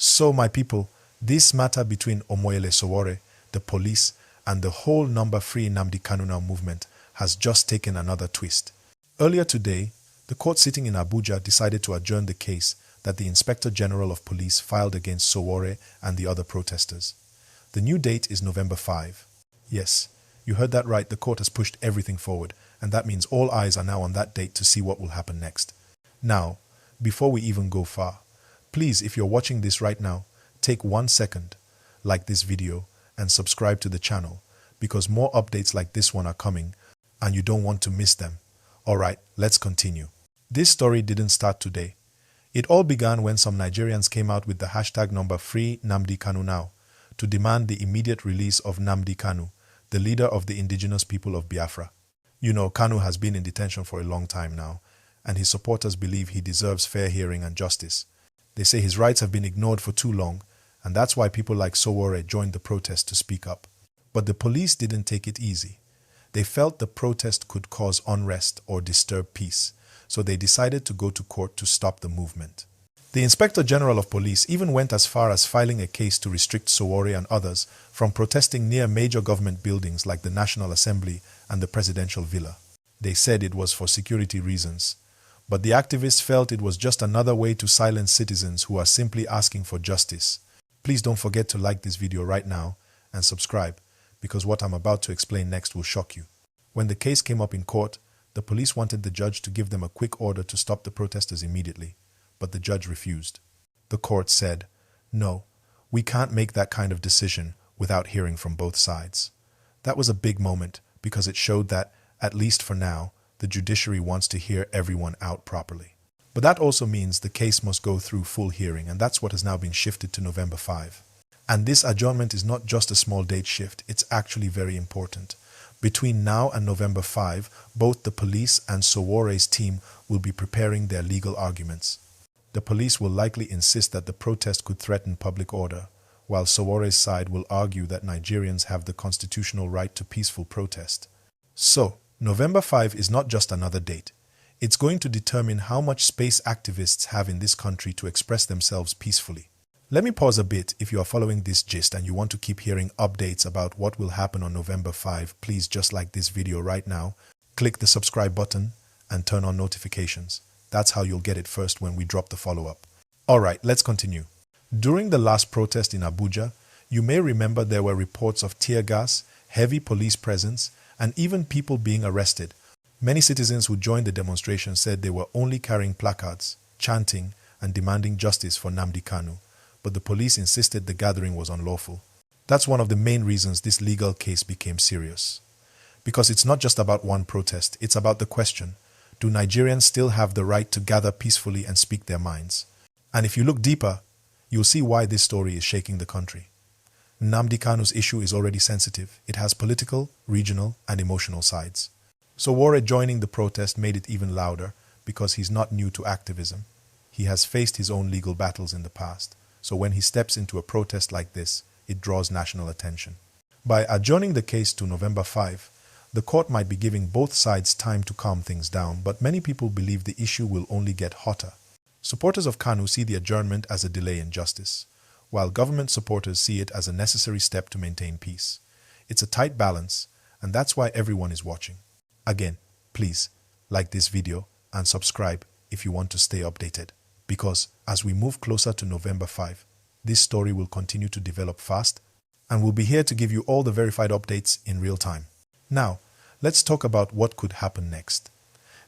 So my people, this matter between Omoyele Sowore, the police, and the whole number-free Nnamdi Kanu Now movement has just taken another twist. Earlier today, the court sitting in Abuja decided to adjourn the case that the Inspector General of Police filed against Sowore and the other protesters. The new date is November 5. Yes, you heard that right, the court has pushed everything forward, and that means all eyes are now on that date to see what will happen next. Now, before we even go far, please, if you're watching this right now, take 1 second, like this video, and subscribe to the channel, because more updates like this one are coming, and you don't want to miss them. Alright, let's continue. This story didn't start today. It all began when some Nigerians came out with the hashtag #Free Nnamdi Kanu Now to demand the immediate release of Nnamdi Kanu, the leader of the indigenous people of Biafra. You know, Kanu has been in detention for a long time now, and his supporters believe he deserves fair hearing and justice. They say his rights have been ignored for too long, and that's why people like Sowore joined the protest to speak up. But the police didn't take it easy. They felt the protest could cause unrest or disturb peace, so they decided to go to court to stop the movement. The Inspector General of Police even went as far as filing a case to restrict Sowore and others from protesting near major government buildings like the National Assembly and the Presidential Villa. They said it was for security reasons, but the activists felt it was just another way to silence citizens who are simply asking for justice. Please don't forget to like this video right now and subscribe, because what I'm about to explain next will shock you. When the case came up in court, the police wanted the judge to give them a quick order to stop the protesters immediately, but the judge refused. The court said, "No, we can't make that kind of decision without hearing from both sides." That was a big moment because it showed that, at least for now, the judiciary wants to hear everyone out properly. But that also means the case must go through full hearing, and that's what has now been shifted to November 5. And this adjournment is not just a small date shift, it's actually very important. Between now and November 5, both the police and Sowore's team will be preparing their legal arguments. The police will likely insist that the protest could threaten public order, while Sowore's side will argue that Nigerians have the constitutional right to peaceful protest. So, November 5 is not just another date. It's going to determine how much space activists have in this country to express themselves peacefully. Let me pause a bit. If you are following this gist and you want to keep hearing updates about what will happen on November 5, please just like this video right now, click the subscribe button and turn on notifications. That's how you'll get it first when we drop the follow-up. Alright, let's continue. During the last protest in Abuja, you may remember there were reports of tear gas, heavy police presence, and even people being arrested. Many citizens who joined the demonstration said they were only carrying placards, chanting, and demanding justice for Nnamdi Kanu, but the police insisted the gathering was unlawful. That's one of the main reasons this legal case became serious. Because it's not just about one protest, it's about the question, do Nigerians still have the right to gather peacefully and speak their minds? And if you look deeper, you'll see why this story is shaking the country. Nnamdi Kanu's issue is already sensitive. It has political, regional, and emotional sides. Sowore joining the protest made it even louder because he's not new to activism. He has faced his own legal battles in the past, so when he steps into a protest like this, it draws national attention. By adjourning the case to November 5, the court might be giving both sides time to calm things down, but many people believe the issue will only get hotter. Supporters of Kanu see the adjournment as a delay in justice, while government supporters see it as a necessary step to maintain peace. It's a tight balance, and that's why everyone is watching. Again, please like this video and subscribe if you want to stay updated, because as we move closer to November 5, this story will continue to develop fast, and we'll be here to give you all the verified updates in real time. Now, let's talk about what could happen next.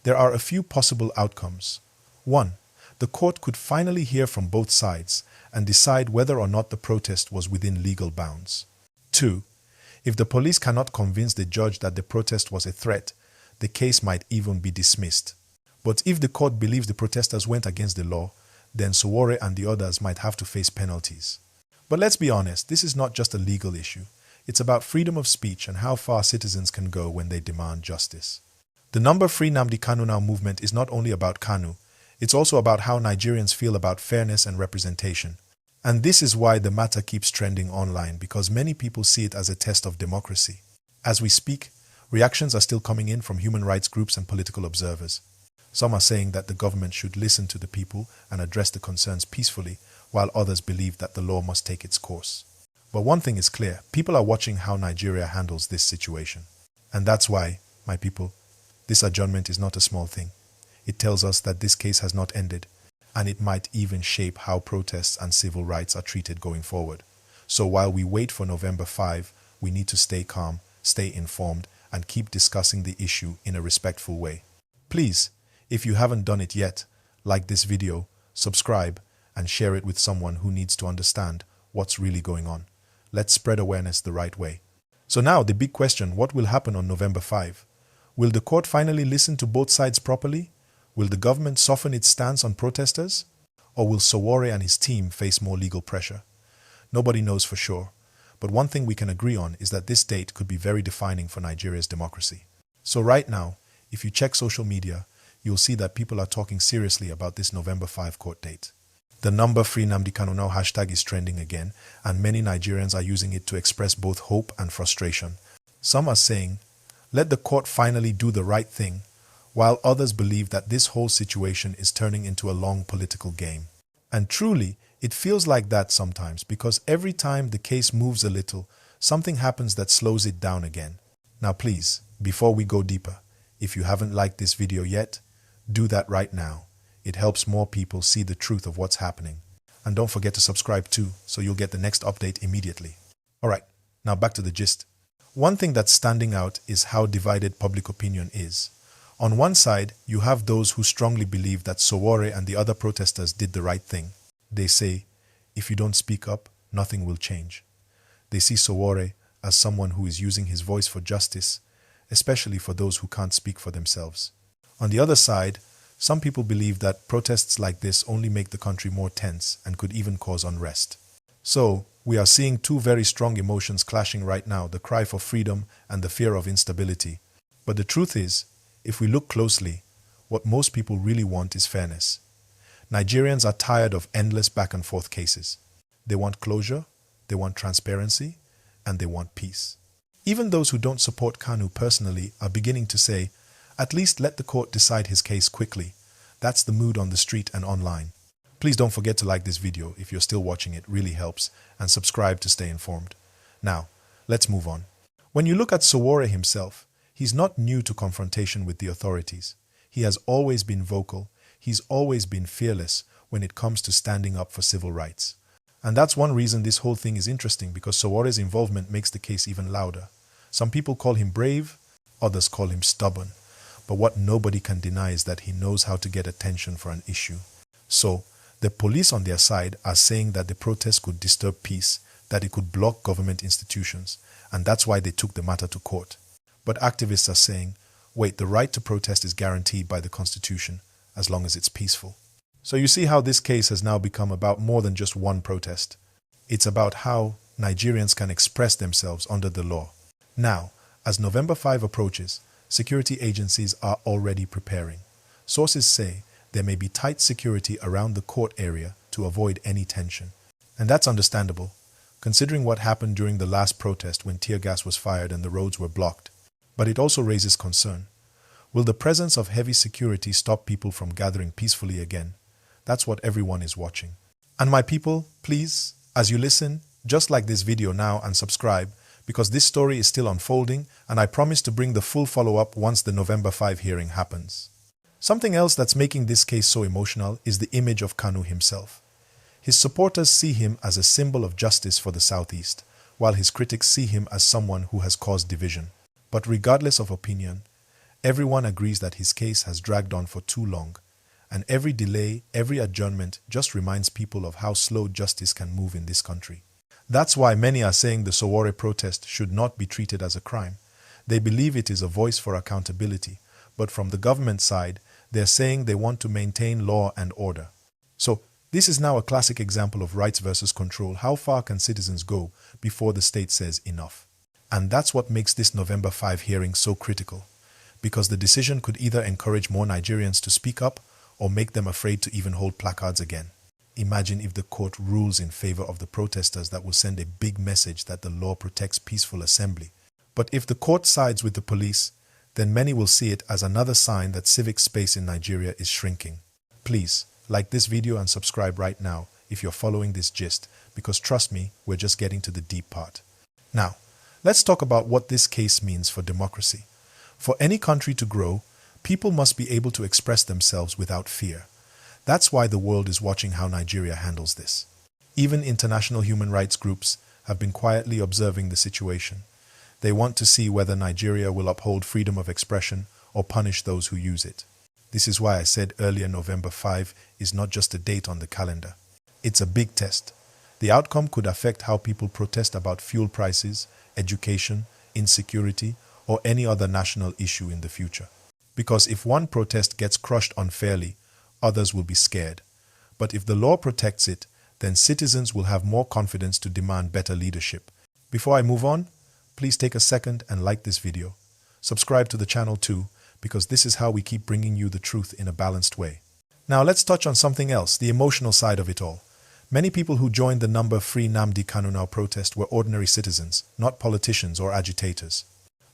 There are a few possible outcomes. 1. The court could finally hear from both sides and decide whether or not the protest was within legal bounds. 2. If the police cannot convince the judge that the protest was a threat, the case might even be dismissed. But if the court believes the protesters went against the law, then Sowore and the others might have to face penalties. But let's be honest, this is not just a legal issue. It's about freedom of speech and how far citizens can go when they demand justice. The Free Nnamdi Kanu Now movement is not only about Kanu, it's also about how Nigerians feel about fairness and representation. And this is why the matter keeps trending online, because many people see it as a test of democracy. As we speak, reactions are still coming in from human rights groups and political observers. Some are saying that the government should listen to the people and address the concerns peacefully, while others believe that the law must take its course. But one thing is clear, people are watching how Nigeria handles this situation. And that's why, my people, this adjournment is not a small thing. It tells us that this case has not ended, and it might even shape how protests and civil rights are treated going forward. So while we wait for November 5, we need to stay calm, stay informed, and keep discussing the issue in a respectful way. Please, if you haven't done it yet, like this video, subscribe, and share it with someone who needs to understand what's really going on. Let's spread awareness the right way. So now the big question, what will happen on November 5? Will the court finally listen to both sides properly? Will the government soften its stance on protesters? Or will Sowore and his team face more legal pressure? Nobody knows for sure. But one thing we can agree on is that this date could be very defining for Nigeria's democracy. So right now, if you check social media, you'll see that people are talking seriously about this November 5 court date. The number Free Nnamdi Kanu Now hashtag is trending again, and many Nigerians are using it to express both hope and frustration. Some are saying, let the court finally do the right thing, while others believe that this whole situation is turning into a long political game. And truly, it feels like that sometimes, because every time the case moves a little, something happens that slows it down again. Now please, before we go deeper, if you haven't liked this video yet, do that right now. It helps more people see the truth of what's happening. And don't forget to subscribe too, so you'll get the next update immediately. Alright, now back to the gist. One thing that's standing out is how divided public opinion is. On one side, you have those who strongly believe that Sowore and the other protesters did the right thing. They say, if you don't speak up, nothing will change. They see Sowore as someone who is using his voice for justice, especially for those who can't speak for themselves. On the other side, some people believe that protests like this only make the country more tense and could even cause unrest. So, we are seeing two very strong emotions clashing right now, the cry for freedom and the fear of instability. But the truth is, if we look closely, what most people really want is fairness. Nigerians are tired of endless back and forth cases. They want closure, they want transparency, and they want peace. Even those who don't support Kanu personally are beginning to say, at least let the court decide his case quickly. That's the mood on the street and online. Please don't forget to like this video if you're still watching, it really helps, and subscribe to stay informed. Now, let's move on. When you look at Sowore himself, he's not new to confrontation with the authorities. He has always been vocal. He's always been fearless when it comes to standing up for civil rights. And that's one reason this whole thing is interesting, because Sowore's involvement makes the case even louder. Some people call him brave, others call him stubborn. But what nobody can deny is that he knows how to get attention for an issue. So, the police on their side are saying that the protest could disturb peace, that it could block government institutions, and that's why they took the matter to court. But activists are saying, wait, the right to protest is guaranteed by the Constitution, as long as it's peaceful. So you see how this case has now become about more than just one protest. It's about how Nigerians can express themselves under the law. Now, as November 5 approaches, security agencies are already preparing. Sources say there may be tight security around the court area to avoid any tension. And that's understandable, considering what happened during the last protest when tear gas was fired and the roads were blocked. But it also raises concern. Will the presence of heavy security stop people from gathering peacefully again? That's what everyone is watching. And my people, please, as you listen, just like this video now and subscribe, because this story is still unfolding, and I promise to bring the full follow-up once the November 5 hearing happens. Something else that's making this case so emotional is the image of Kanu himself. His supporters see him as a symbol of justice for the Southeast, while his critics see him as someone who has caused division. But regardless of opinion, everyone agrees that his case has dragged on for too long, and every delay, every adjournment just reminds people of how slow justice can move in this country. That's why many are saying the Sowore protest should not be treated as a crime. They believe it is a voice for accountability, but from the government side, they're saying they want to maintain law and order. So, this is now a classic example of rights versus control. How far can citizens go before the state says enough? And that's what makes this November 5 hearing so critical, because the decision could either encourage more Nigerians to speak up or make them afraid to even hold placards again. Imagine if the court rules in favor of the protesters. That will send a big message that the law protects peaceful assembly. But if the court sides with the police, then many will see it as another sign that civic space in Nigeria is shrinking. Please, like this video and subscribe right now. if you're following this gist, because trust me, we're just getting to the deep part. Now, let's talk about what this case means for democracy. For any country to grow, people must be able to express themselves without fear. That's why the world is watching how Nigeria handles this. Even international human rights groups have been quietly observing the situation. They want to see whether Nigeria will uphold freedom of expression or punish those who use it. This is why I said earlier November 5 is not just a date on the calendar. It's a big test. The outcome could affect how people protest about fuel prices, education, insecurity, or any other national issue in the future. Because if one protest gets crushed unfairly, others will be scared. But if the law protects it, then citizens will have more confidence to demand better leadership. Before I move on, please take a second and like this video. Subscribe to the channel too, because this is how we keep bringing you the truth in a balanced way. Now let's touch on something else, the emotional side of it all. Many people who joined the Free Nnamdi Kanu Now protest were ordinary citizens, not politicians or agitators.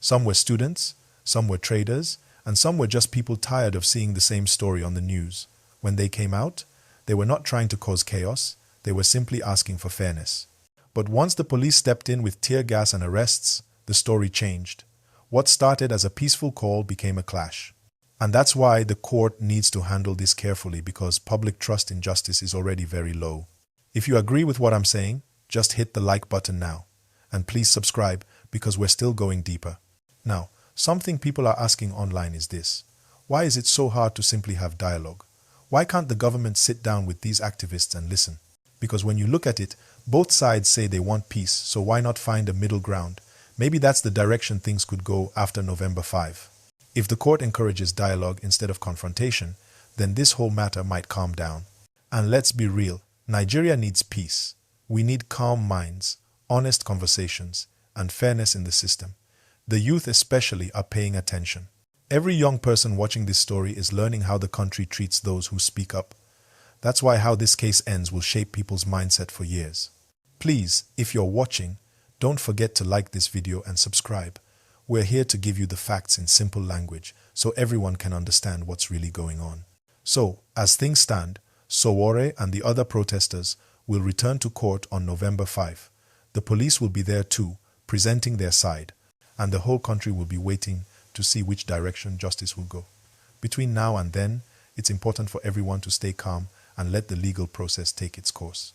Some were students, some were traders, and some were just people tired of seeing the same story on the news. When they came out, they were not trying to cause chaos, they were simply asking for fairness. But once the police stepped in with tear gas and arrests, the story changed. What started as a peaceful call became a clash. And that's why the court needs to handle this carefully, because public trust in justice is already very low. If you agree with what I'm saying, just hit the like button now. And please subscribe, because we're still going deeper. Now, something people are asking online is this: why is it so hard to simply have dialogue? Why can't the government sit down with these activists and listen? Because when you look at it, both sides say they want peace, so why not find a middle ground? Maybe that's the direction things could go after November 5. If the court encourages dialogue instead of confrontation, then this whole matter might calm down. And let's be real, Nigeria needs peace. We need calm minds, honest conversations, and fairness in the system. The youth especially are paying attention. Every young person watching this story is learning how the country treats those who speak up. That's why how this case ends will shape people's mindset for years. Please, if you're watching, don't forget to like this video and subscribe. We're here to give you the facts in simple language so everyone can understand what's really going on. So, as things stand, Sowore and the other protesters will return to court on November 5. The police will be there too, presenting their side, and the whole country will be waiting to see which direction justice will go. Between now and then, it's important for everyone to stay calm and let the legal process take its course.